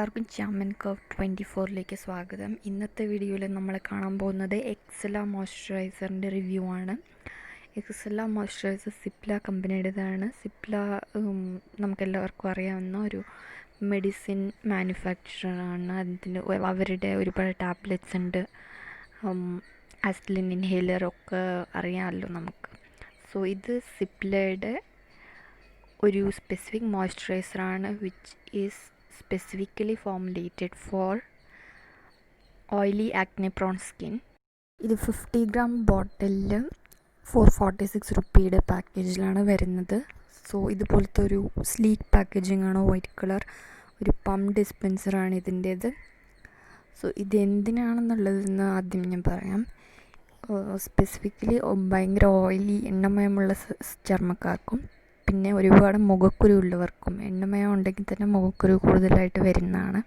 എല്ലാവർക്കും N Curve24 സ്വാഗതം. ഇന്നത്തെ വീഡിയോയിൽ നമ്മൾ കാണാൻ പോകുന്നത് എക്സല മോയ്സ്ചറൈസറിൻ്റെ റിവ്യൂ ആണ്. എക്സല മോയ്സ്ചറൈസർ സിപ്ല കമ്പനിയുടേതാണ്. സിപ്ല നമുക്കെല്ലാവർക്കും അറിയാവുന്ന ഒരു മെഡിസിൻ മാനുഫാക്ചറാണ്. അതിന് അവരുടെ ഒരുപാട് ടാബ്ലറ്റ്സ് ഉണ്ട്, ആസ്ലിൻ ഇൻഹേലറൊക്കെ അറിയാമല്ലോ നമുക്ക്. സോ ഇത് സിപ്ലയുടെ ഒരു സ്പെസിഫിക് മോയ്സ്ചറൈസറാണ് which is specifically formulated for oily acne prone skin. ഇത് 50 gram ബോട്ടിലിൽ 446 റുപ്പിയുടെ പാക്കേജിലാണ് വരുന്നത്. സോ ഇതുപോലത്തെ ഒരു സ്ലീക്ക് പാക്കേജിംഗ് ആണ്, വൈറ്റ് കളർ ഒരു പമ്പ് ഡിസ്പെൻസറാണ് ഇതിൻ്റേത്. സോ ഇതെന്തിനാണെന്നുള്ളതെന്ന് ആദ്യം ഞാൻ പറയാം. സ്പെസിഫിക്കലി ഭയങ്കര ഓയിലി എണ്ണമയമുള്ള ചർമ്മക്കാർക്കും പിന്നെ ഒരുപാട് മുഖക്കുരു ഉള്ളവർക്കും, എണ്ണമയം ഉണ്ടെങ്കിൽ തന്നെ മുഖക്കുരു കൂടുതലായിട്ട് വരുന്നതാണ്.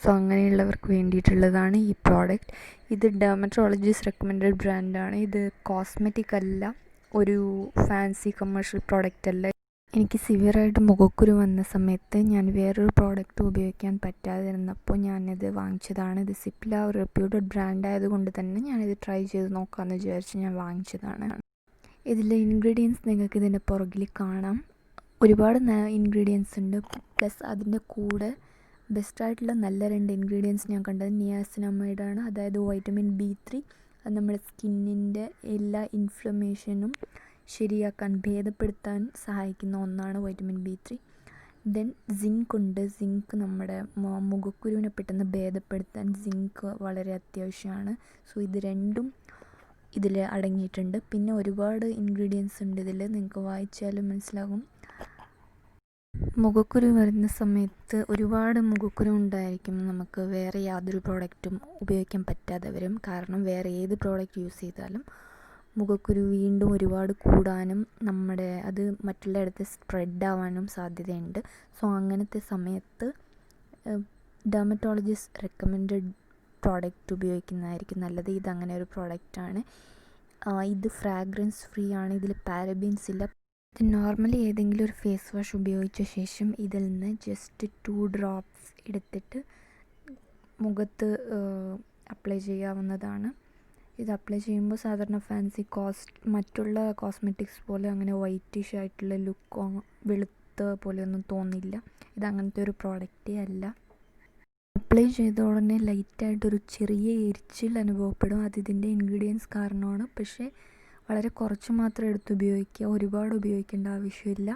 സോ അങ്ങനെയുള്ളവർക്ക് വേണ്ടിയിട്ടുള്ളതാണ് ഈ പ്രോഡക്റ്റ്. ഇത് ഡെർമറ്റോളജിസ്റ്റ് റെക്കമെൻഡഡ് ബ്രാൻഡാണ്. ഇത് കോസ്മെറ്റിക് അല്ല, ഒരു ഫാൻസി കമേഴ്ഷ്യൽ പ്രോഡക്റ്റ് അല്ല. എനിക്ക് സിവിയറായിട്ട് മുഖക്കുരു വന്ന സമയത്ത് ഞാൻ വേറൊരു പ്രോഡക്റ്റ് ഉപയോഗിക്കാൻ പറ്റാതിരുന്നപ്പോൾ ഞാനിത് വാങ്ങിച്ചതാണ്. ഇത് സിപ്ല ഒരു റെപ്യൂട്ടഡ് ബ്രാൻഡ് ആയതുകൊണ്ട് തന്നെ ഞാനിത് ട്രൈ ചെയ്ത് നോക്കാമെന്ന് വിചാരിച്ച് ഞാൻ വാങ്ങിച്ചതാണ്. ഇതിലെ ഇൻഗ്രീഡിയൻസ് നിങ്ങൾക്ക് ഇതിൻ്റെ പുറകിൽ കാണാം. ഒരുപാട് ഇൻഗ്രീഡിയൻസ് ഉണ്ട്. പ്ലസ് അതിൻ്റെ കൂടെ ബെസ്റ്റായിട്ടുള്ള നല്ല 2 ഇൻഗ്രീഡിയൻസ് ഞാൻ കണ്ടത് നിയാസിനമൈഡാണ്. അതായത് വൈറ്റമിൻ B3. അത് നമ്മുടെ സ്കിന്നിൻ്റെ എല്ലാ ഇൻഫ്ലമേഷനും ശരിയാക്കാൻ, ഭേദപ്പെടുത്താൻ സഹായിക്കുന്ന ഒന്നാണ് വൈറ്റമിൻ B3. ദെൻ സിങ്ക് ഉണ്ട്. സിങ്ക് നമ്മുടെ മുഖക്കുരുവിനെ പെട്ടെന്ന് ഭേദപ്പെടുത്താൻ സിങ്ക് വളരെ അത്യാവശ്യമാണ്. സോ ഇത് രണ്ടും ഇതിൽ അടങ്ങിയിട്ടുണ്ട്. പിന്നെ ഒരുപാട് ഇൻഗ്രീഡിയൻസ് ഉണ്ട് ഇതിൽ, നിങ്ങൾക്ക് വായിച്ചാലും മനസ്സിലാകും. മുഖക്കുരു വരുന്ന സമയത്ത് ഒരുപാട് മുഖക്കുരു ഉണ്ടായിരിക്കും, നമുക്ക് വേറെ യാതൊരു പ്രോഡക്റ്റും ഉപയോഗിക്കാൻ പറ്റാതെ വരും. കാരണം വേറെ ഏത് പ്രോഡക്റ്റ് യൂസ് ചെയ്താലും മുഖക്കുരു വീണ്ടും ഒരുപാട് കൂടാനും അത് മറ്റുള്ളയിടത്ത് സ്പ്രെഡ് ആവാനും സാധ്യതയുണ്ട്. സോ അങ്ങനത്തെ സമയത്ത് ഡെർമറ്റോളജിസ്റ്റ് റെക്കമെൻഡഡ് പ്രോഡക്റ്റ് ഉപയോഗിക്കുന്നതായിരിക്കും നല്ലത്. ഇതങ്ങനെ ഒരു പ്രോഡക്റ്റാണ്. ഇത് ഫ്രാഗ്രൻസ് ഫ്രീ ആണ്. ഇതിൽ പാരബിൻസ് ഇല്ല. ഇത് നോർമലി ഏതെങ്കിലും ഒരു ഫേസ് വാഷ് ഉപയോഗിച്ച ശേഷം ഇതിൽ നിന്ന് ജസ്റ്റ് 2 ഡ്രോപ്സ് എടുത്തിട്ട് മുഖത്ത് അപ്ലൈ ചെയ്യാവുന്നതാണ്. ഇത് അപ്ലൈ ചെയ്യുമ്പോൾ സാധാരണ ഫാൻസി മറ്റുള്ള കോസ്മെറ്റിക്സ് പോലെ അങ്ങനെ വൈറ്റിഷ് ആയിട്ടുള്ള ലുക്കോ വെളുത്ത പോലെയൊന്നും തോന്നില്ല. ഇതങ്ങനത്തെ ഒരു പ്രോഡക്റ്റേ അല്ല. അപ്ലൈ ചെയ്ത ഉടനെ ലൈറ്റായിട്ടൊരു ചെറിയ എരിച്ചിൽ അനുഭവപ്പെടും. അതിതിൻ്റെ ഇൻഗ്രീഡിയൻസ് കാരണമാണ്. പക്ഷേ വളരെ കുറച്ച് മാത്രം എടുത്ത് ഉപയോഗിക്കുക, ഒരുപാട് ഉപയോഗിക്കേണ്ട ആവശ്യമില്ല.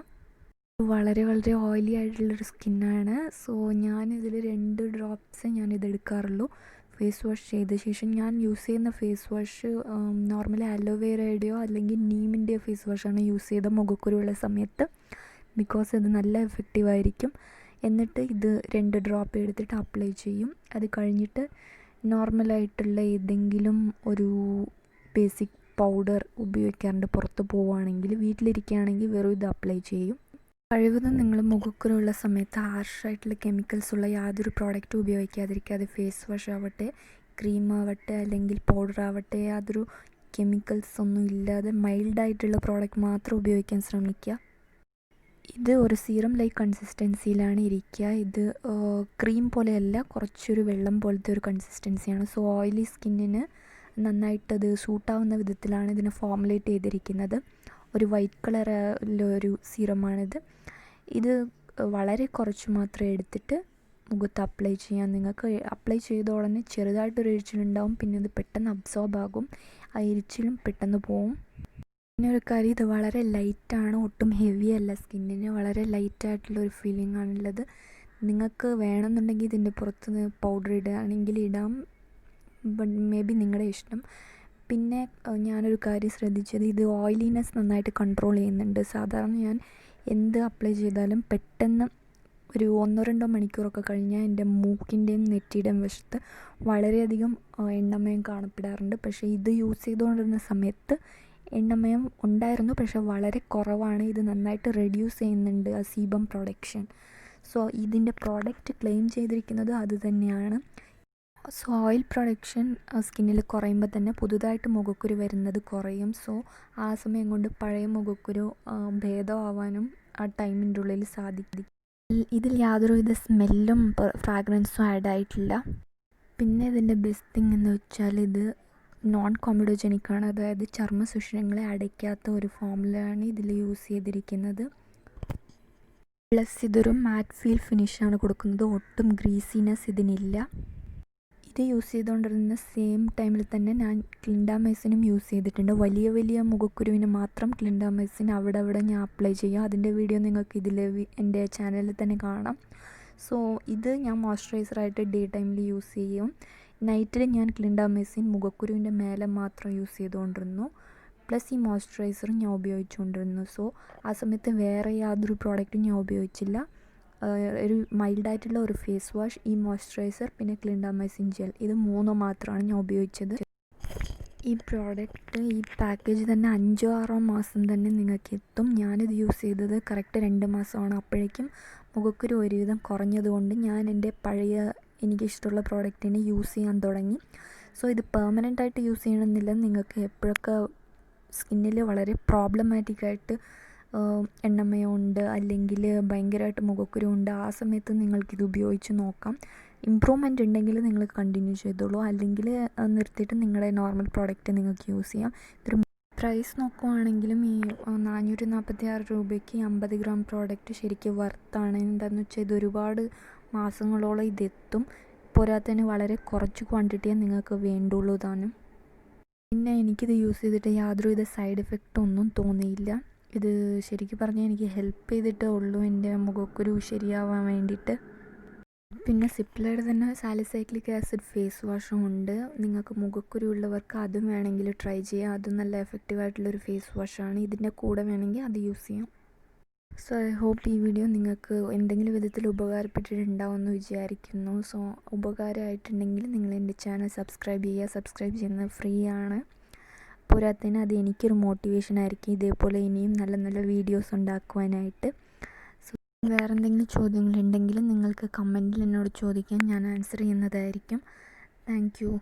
വളരെ വളരെ ഓയിലി ആയിട്ടുള്ളൊരു സ്കിന്നാണ്. സോ ഞാനിതിൽ 2 ഡ്രോപ്സ് ഞാനിതെടുക്കാറുള്ളൂ. ഫേസ് വാഷ് ചെയ്ത ശേഷം ഞാൻ യൂസ് ചെയ്യുന്ന ഫേസ് വാഷ് നോർമലി അലോവേരയുടെയോ അല്ലെങ്കിൽ നീമിൻ്റെയോ ഫേസ് വാഷാണ് യൂസ് ചെയ്ത മുഖക്കുരുവുള്ള സമയത്ത്. ബിക്കോസ് ഇത് നല്ല എഫക്റ്റീവായിരിക്കും. എന്നിട്ട് ഇത് 2 ഡ്രോപ്പ് എടുത്തിട്ട് അപ്ലൈ ചെയ്യും. അത് കഴിഞ്ഞിട്ട് നോർമലായിട്ടുള്ള ഏതെങ്കിലും ഒരു ബേസിക് പൗഡർ ഉപയോഗിക്കാറുണ്ട്. പുറത്ത് പോവുകയാണെങ്കിൽ, വീട്ടിലിരിക്കുകയാണെങ്കിൽ വെറും ഇത് അപ്ലൈ ചെയ്യും. കഴിവതും നിങ്ങൾ മുഖക്കുരുള്ള സമയത്ത് ഹാർഷായിട്ടുള്ള കെമിക്കൽസ് ഉള്ള യാതൊരു പ്രോഡക്റ്റും ഉപയോഗിക്കാതിരിക്കുക. അത് ഫേസ് വാഷ് ആവട്ടെ, ക്രീം ആവട്ടെ, അല്ലെങ്കിൽ പൗഡർ ആവട്ടെ, യാതൊരു കെമിക്കൽസ് ഒന്നും ഇല്ലാതെ മൈൽഡായിട്ടുള്ള പ്രോഡക്റ്റ് മാത്രം ഉപയോഗിക്കാൻ ശ്രമിക്കുക. ഇത് ഒരു സീറം ലൈക്ക് കൺസിസ്റ്റൻസിയിലാണ് ഇരിക്കുക. ഇത് ക്രീം പോലെയല്ല, കുറച്ചൊരു വെള്ളം പോലത്തെ ഒരു കൺസിസ്റ്റൻസിയാണ്. സോ ഓയിലി സ്കിന്നിന് നന്നായിട്ടത് സൂട്ടാവുന്ന വിധത്തിലാണ് ഇതിനെ ഫോർമുലേറ്റ് ചെയ്തിരിക്കുന്നത്. ഒരു വൈറ്റ് കളറിലൊരു സീറമാണിത്. ഇത് വളരെ കുറച്ച് മാത്രമേ എടുത്തിട്ട് മുഖത്ത് അപ്ലൈ ചെയ്യാം. നിങ്ങൾക്ക് അപ്ലൈ ചെയ്ത ഉടനെ ചെറുതായിട്ടൊരു എരിച്ചിലുണ്ടാവും, പിന്നെ ഇത് പെട്ടെന്ന് അബ്സോർബ് ആകും. ആ എരിച്ചിലും പെട്ടെന്ന് പോവും. പിന്നെ ഒരു കാര്യം, ഇത് വളരെ ലൈറ്റാണ്, ഒട്ടും ഹെവി അല്ല. സ്കിന്നിന് വളരെ ലൈറ്റായിട്ടുള്ളൊരു ഫീലിംഗ് ആണുള്ളത്. നിങ്ങൾക്ക് വേണമെന്നുണ്ടെങ്കിൽ ഇതിൻ്റെ പുറത്ത് പൗഡർ ഇടുകയാണെങ്കിൽ ഇടാം, ബട്ട് മേ ബി നിങ്ങളുടെ ഇഷ്ടം. പിന്നെ ഞാനൊരു കാര്യം ശ്രദ്ധിച്ചത്, ഇത് ഓയിലിനെസ് നന്നായിട്ട് കൺട്രോൾ ചെയ്യുന്നുണ്ട്. സാധാരണ ഞാൻ എന്ത് അപ്ലൈ ചെയ്താലും പെട്ടെന്ന് ഒരു 1-2 മണിക്കൂറൊക്കെ കഴിഞ്ഞാൽ എൻ്റെ മൂക്കിൻ്റെയും നെറ്റിയുടെയും വശത്ത് വളരെയധികം എണ്ണമയം കാണപ്പെടാറുണ്ട്. പക്ഷേ ഇത് യൂസ് ചെയ്തുകൊണ്ടിരുന്ന സമയത്ത് എണ്ണമയം ഉണ്ടായിരുന്നു, പക്ഷേ വളരെ കുറവാണ്. ഇത് നന്നായിട്ട് റെഡ്യൂസ് ചെയ്യുന്നുണ്ട് ആ സീബം പ്രൊഡക്ഷൻ. സോ ഇതിൻ്റെ പ്രോഡക്റ്റ് ക്ലെയിം ചെയ്തിരിക്കുന്നത് അത് തന്നെയാണ്. സോ ഓയിൽ പ്രൊഡക്ഷൻ സ്കിന്നിൽ കുറയുമ്പോൾ തന്നെ പുതുതായിട്ട് മുഖക്കുരു വരുന്നത് കുറയും. സോ ആ സമയം കൊണ്ട് പഴയ മുഖക്കുരു ഭേദമാവാനും ആ ടൈമിൻ്റെ ഉള്ളിൽ സാധിക്കും. ഇതിൽ യാതൊരുവിധ സ്മെല്ലും ഫ്രാഗ്രൻസും ആഡ് ആയിട്ടില്ല. പിന്നെ ഇതിൻ്റെ ബെസ്റ്റ് തിങ് എന്ന് വെച്ചാൽ ഇത് നോൺ കോമിഡോജനിക് ആണ്, അതായത് ചർമ്മ സുഷിരങ്ങളെ അടയ്ക്കാത്ത ഒരു ഫോമുലയാണ് ഇതിൽ യൂസ് ചെയ്തിരിക്കുന്നത്. പ്ലസ് ഇതൊരു മാറ്റ് ഫീൽ ഫിനിഷാണ് കൊടുക്കുന്നത്, ഒട്ടും ഗ്രീസിനെസ് ഇതിനില്ല. ഇത് യൂസ് ചെയ്തുകൊണ്ടിരുന്ന സെയിം ടൈമിൽ തന്നെ ഞാൻ ക്ലിൻഡാമൈസിനും യൂസ് ചെയ്തിട്ടുണ്ട്. വലിയ വലിയ മുഖക്കുരുവിന് മാത്രം ക്ലിൻഡാമൈസിൻ അവിടെ ഞാൻ അപ്ലൈ ചെയ്യാം. അതിൻ്റെ വീഡിയോ നിങ്ങൾക്ക് എൻ്റെ ചാനലിൽ തന്നെ കാണാം. സോ ഇത് ഞാൻ മോയ്സ്ചറൈസറായിട്ട് ഡേ ടൈമിൽ യൂസ് ചെയ്യും. നൈറ്റിൽ ഞാൻ ക്ലിൻഡാമൈസിൻ മുഖക്കുരുവിൻ്റെ മേലെ മാത്രം യൂസ് ചെയ്തുകൊണ്ടിരുന്നു. പ്ലസ് ഈ മോയ്സ്ചറൈസറും ഞാൻ ഉപയോഗിച്ചുകൊണ്ടിരുന്നു. സോ ആ സമയത്ത് വേറെ യാതൊരു പ്രോഡക്റ്റും ഞാൻ ഉപയോഗിച്ചില്ല. ഒരു മൈൽഡായിട്ടുള്ള ഒരു ഫേസ് വാഷ്, ഈ മോയ്സ്ചറൈസർ, പിന്നെ ക്ലിൻഡാമൈസിൻ ജെൽ, ഇത് 3 മാത്രമാണ് ഞാൻ ഉപയോഗിച്ചത്. ഈ പ്രോഡക്റ്റ് ഈ പാക്കേജ് തന്നെ 5-6 മാസം തന്നെ നിങ്ങൾക്ക് എത്തും. ഞാനിത് യൂസ് ചെയ്തത് കറക്റ്റ് 2 മാസമാണ്. അപ്പോഴേക്കും മുഖക്കുരു ഒരുവിധം കുറഞ്ഞതുകൊണ്ട് ഞാൻ എൻ്റെ പഴയ എനിക്കിഷ്ടമുള്ള പ്രോഡക്റ്റിനെ യൂസ് ചെയ്യാൻ തുടങ്ങി. സോ ഇത് പെർമനൻ്റായിട്ട് യൂസ് ചെയ്യണമെന്നില്ല. നിങ്ങൾക്ക് എപ്പോഴൊക്കെ സ്കിന്നിൽ വളരെ പ്രോബ്ലമാറ്റിക്കായിട്ട് എണ്ണമയമുണ്ട് അല്ലെങ്കിൽ ഭയങ്കരമായിട്ട് മുഖക്കുരു ഉണ്ട്, ആ സമയത്ത് നിങ്ങൾക്കിത് ഉപയോഗിച്ച് നോക്കാം. ഇമ്പ്രൂവ്മെൻ്റ് ഉണ്ടെങ്കിൽ നിങ്ങൾ കണ്ടിന്യൂ ചെയ്തോളൂ, അല്ലെങ്കിൽ നിർത്തിയിട്ട് നിങ്ങളുടെ നോർമൽ പ്രോഡക്റ്റ് നിങ്ങൾക്ക് യൂസ് ചെയ്യാം. ഇതൊരു പ്രൈസ് നോക്കുവാണെങ്കിലും ഈ 446 രൂപയ്ക്ക് 50 ഗ്രാം പ്രോഡക്റ്റ് ശരിക്കും വർത്താണ്. എന്താണെന്ന് വെച്ചാൽ ഇത് ഒരുപാട് മാസങ്ങളോളം ഇതെത്തും. പോരാത്തതിന് വളരെ കുറച്ച് ക്വാണ്ടിറ്റിയേ നിങ്ങൾക്ക് വേണ്ടുള്ളൂ താനും. പിന്നെ എനിക്കിത് യൂസ് ചെയ്തിട്ട് യാതൊരുവിധ സൈഡ് എഫക്റ്റ് ഒന്നും തോന്നിയില്ല. ഇത് ശരിക്കും പറഞ്ഞാൽ എനിക്ക് ഹെൽപ്പ് ചെയ്തിട്ടേ ഉള്ളൂ എൻ്റെ മുഖക്കുരു ശരിയാവാൻ വേണ്ടിയിട്ട്. പിന്നെ സിപ്ലയുടെ തന്നെ സാലിസൈക്ലിക് ആസിഡ് ഫേസ് വാഷും ഉണ്ട്. നിങ്ങൾക്ക് മുഖക്കുരു ഉള്ളവർക്ക് അതും വേണമെങ്കിൽ ട്രൈ ചെയ്യാം. അതും നല്ല എഫക്റ്റീവായിട്ടുള്ളൊരു ഫേസ് വാഷാണ്. ഇതിൻ്റെ കൂടെ വേണമെങ്കിൽ അത് യൂസ് ചെയ്യാം. സോ ഐ ഹോപ്പ് ഈ വീഡിയോ നിങ്ങൾക്ക് എന്തെങ്കിലും വിധത്തിൽ ഉപകാരപ്പെട്ടിട്ടുണ്ടാവുമെന്ന് വിചാരിക്കുന്നു. സോ ഉപകാരമായിട്ടുണ്ടെങ്കിൽ നിങ്ങൾ എൻ്റെ ചാനൽ സബ്സ്ക്രൈബ് ചെയ്യുക. സബ്സ്ക്രൈബ് ചെയ്യുന്നത് ഫ്രീ ആണ്. പോരാത്തതിന് അത് എനിക്കൊരു മോട്ടിവേഷൻ ആയിരിക്കും ഇതേപോലെ ഇനിയും നല്ല നല്ല വീഡിയോസ് ഉണ്ടാക്കുവാനായിട്ട്. സോ വേറെ എന്തെങ്കിലും ചോദ്യങ്ങളുണ്ടെങ്കിൽ നിങ്ങൾക്ക് കമൻറ്റിൽ എന്നോട് ചോദിക്കാൻ, ഞാൻ ആൻസർ ചെയ്യുന്നതായിരിക്കും. Thank you.